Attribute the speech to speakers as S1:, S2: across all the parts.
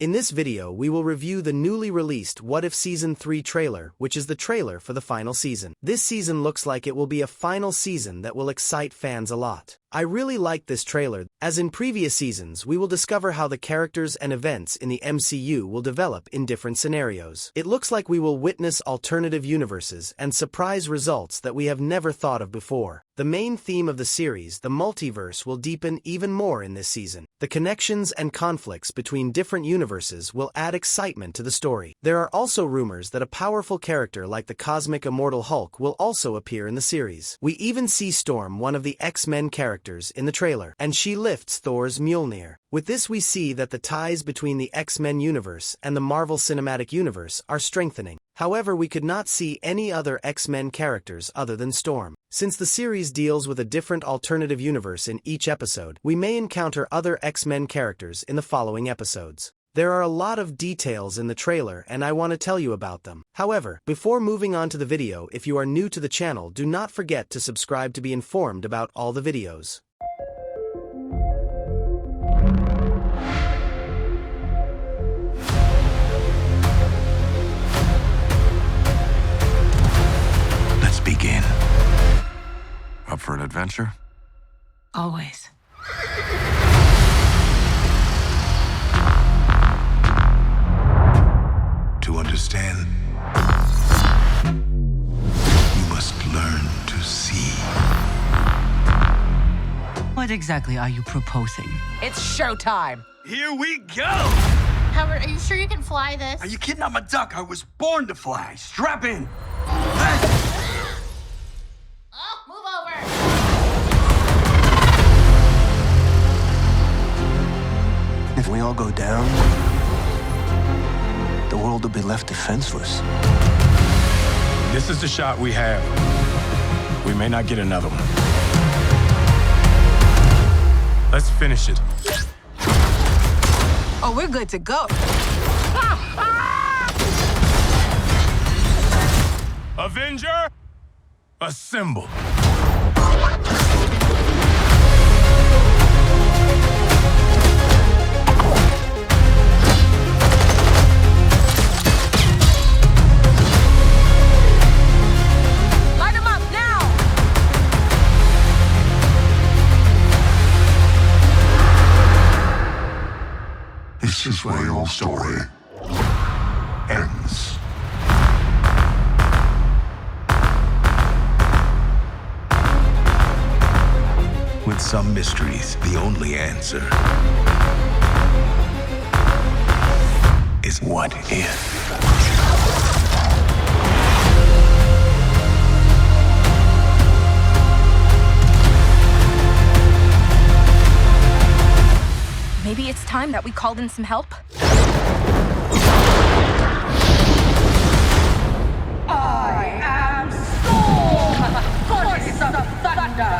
S1: In this video we will review the newly released What If Season 3 trailer, which is the trailer for the final season. This season looks like it will be a final season that will excite fans a lot. I really like this trailer. As in previous seasons, we will discover how the characters and events in the MCU will develop in different scenarios. It looks like we will witness alternative universes and surprise results that we have never thought of before. The main theme of the series, the multiverse, will deepen even more in this season. The connections and conflicts between different universes will add excitement to the story. There are also rumors that a powerful character like the cosmic immortal Hulk will also appear in the series. We even see Storm, one of the X-Men characters, in the trailer, and she lifts Thor's Mjolnir. With this we see that the ties between the X-Men universe and the Marvel Cinematic Universe are strengthening. However, we could not see any other X-Men characters other than Storm. Since the series deals with a different alternative universe in each episode, we may encounter other X-Men characters in the following episodes. There are a lot of details in the trailer and I want to tell you about them. However, before moving on to the video, if you are new to the channel, do not forget to subscribe to be informed about all the videos.
S2: Let's begin. Up for an adventure?
S3: Always.
S2: To understand, you must learn to see.
S3: What exactly are you proposing?
S4: It's showtime!
S5: Here we go!
S6: Howard, are you sure you can fly this?
S5: Are you kidding? I'm a duck. I was born to fly. Strap in.
S6: Oh, move over!
S7: If we all go down, the world will be left defenseless.
S8: This is the shot we have. We may not get another one. Let's finish it.
S3: Oh, we're good to go.
S8: Avenger, assemble.
S2: This is where your story ends. With some mysteries, the only answer is what if?
S9: Maybe it's time that we called in some help?
S4: I am Storm! Goddess of Thunder!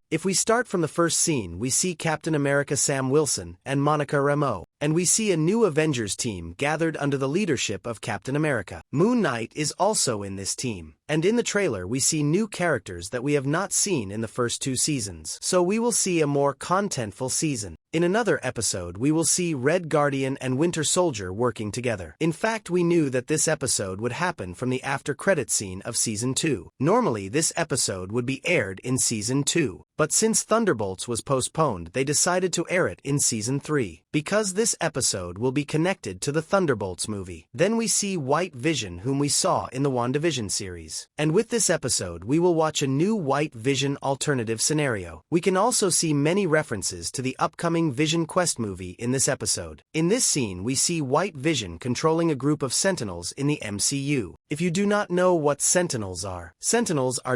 S1: If we start from the first scene, we see Captain America Sam Wilson and Monica Rambeau, and we see a new Avengers team gathered under the leadership of Captain America. Moon Knight is also in this team. And in the trailer we see new characters that we have not seen in the first two seasons. So we will see a more contentful season. In another episode we will see Red Guardian and Winter Soldier working together. In fact, we knew that this episode would happen from the after-credits scene of Season 2. Normally this episode would be aired in Season 2. But since Thunderbolts was postponed, they decided to air it in Season 3. Because this episode will be connected to the Thunderbolts movie. Then we see White Vision, whom we saw in the WandaVision series. And with this episode we will watch a new White Vision alternative scenario. We can also see many references to the upcoming Vision Quest movie in this episode. In this scene we see White Vision controlling a group of Sentinels in the MCU. If you do not know what Sentinels are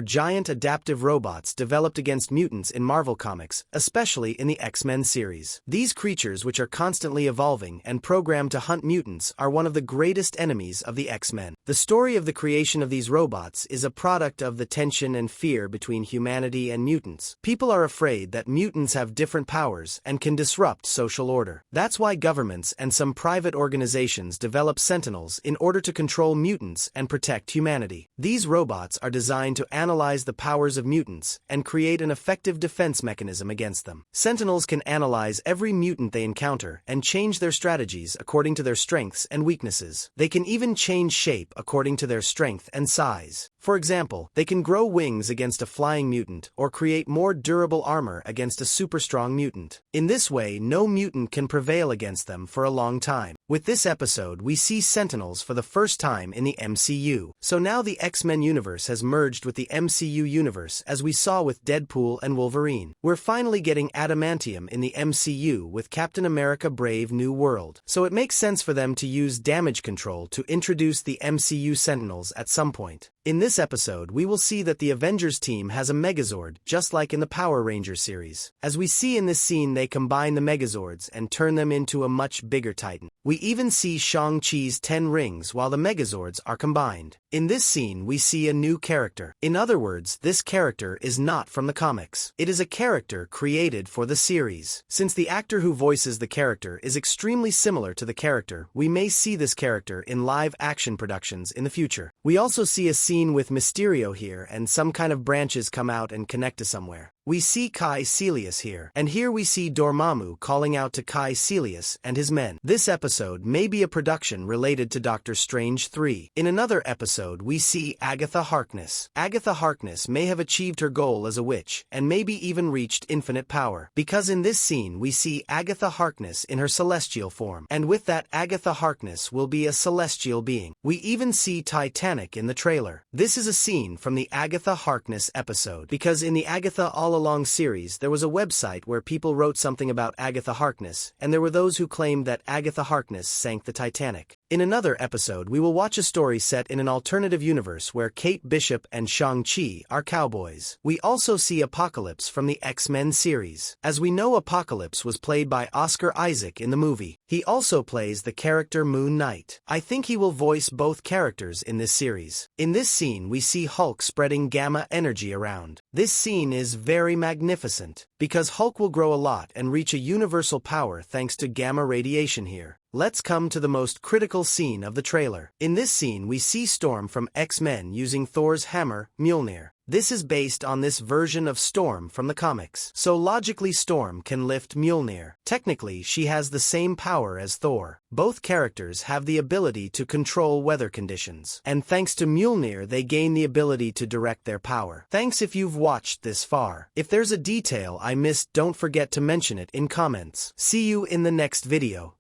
S1: giant adaptive robots developed against mutants in Marvel Comics, especially in the X-Men series. These creatures, which are constantly evolving and programmed to hunt mutants, are one of the greatest enemies of the X-Men. The story of the creation of these robots is a product of the tension and fear between humanity and mutants. People are afraid that mutants have different powers and can disrupt social order. That's why governments and some private organizations develop Sentinels in order to control mutants and protect humanity. These robots are designed to analyze the powers of mutants and create an effective defense mechanism against them. Sentinels can analyze every mutant they encounter and change their strategies according to their strengths and weaknesses. They can even change shape according to their strength and size. For example, they can grow wings against a flying mutant or create more durable armor against a super strong mutant. In this way, no mutant can prevail against them for a long time. With this episode, we see Sentinels for the first time in the MCU. So now the X-Men universe has merged with the MCU universe, as we saw with Deadpool and Wolverine. We're finally getting adamantium in the MCU with Captain America: Brave New World. So it makes sense for them to use damage control to introduce the MCU Sentinels at some point. In this episode, we will see that the Avengers team has a Megazord, just like in the Power Rangers series. As we see in this scene, they combine the Megazords and turn them into a much bigger Titan. We even see Shang-Chi's 10 rings while the Megazords are combined. In this scene, we see a new character. In other words, this character is not from the comics. It is a character created for the series. Since the actor who voices the character is extremely similar to the character, we may see this character in live-action productions in the future. We also see a scene with Mysterio here, and some kind of branches come out and connect to somewhere. We see Kai Celius here, and here we see Dormammu calling out to Kai Celius and his men. This episode may be a production related to Doctor Strange 3. In another episode, we see Agatha Harkness. Agatha Harkness may have achieved her goal as a witch, and maybe even reached infinite power, because in this scene we see Agatha Harkness in her celestial form, and with that Agatha Harkness will be a celestial being. We even see Titanic in the trailer. This is a scene from the Agatha Harkness episode, because in the Agatha All Along series, there was a website where people wrote something about Agatha Harkness, and there were those who claimed that Agatha Harkness sank the Titanic. In another episode, we will watch a story set in an alternative universe where Kate Bishop and Shang-Chi are cowboys. We also see Apocalypse from the X-Men series. As we know, Apocalypse was played by Oscar Isaac in the movie. He also plays the character Moon Knight. I think he will voice both characters in this series. In this scene, we see Hulk spreading gamma energy around. This scene is very magnificent, because Hulk will grow a lot and reach a universal power thanks to gamma radiation here. Let's come to the most critical scene of the trailer. In this scene, we see Storm from X-Men using Thor's hammer, Mjolnir. This is based on this version of Storm from the comics. So logically, Storm can lift Mjolnir. Technically, she has the same power as Thor. Both characters have the ability to control weather conditions, and thanks to Mjolnir, they gain the ability to direct their power. Thanks if you've watched this far. If there's a detail I missed, don't forget to mention it in comments. See you in the next video.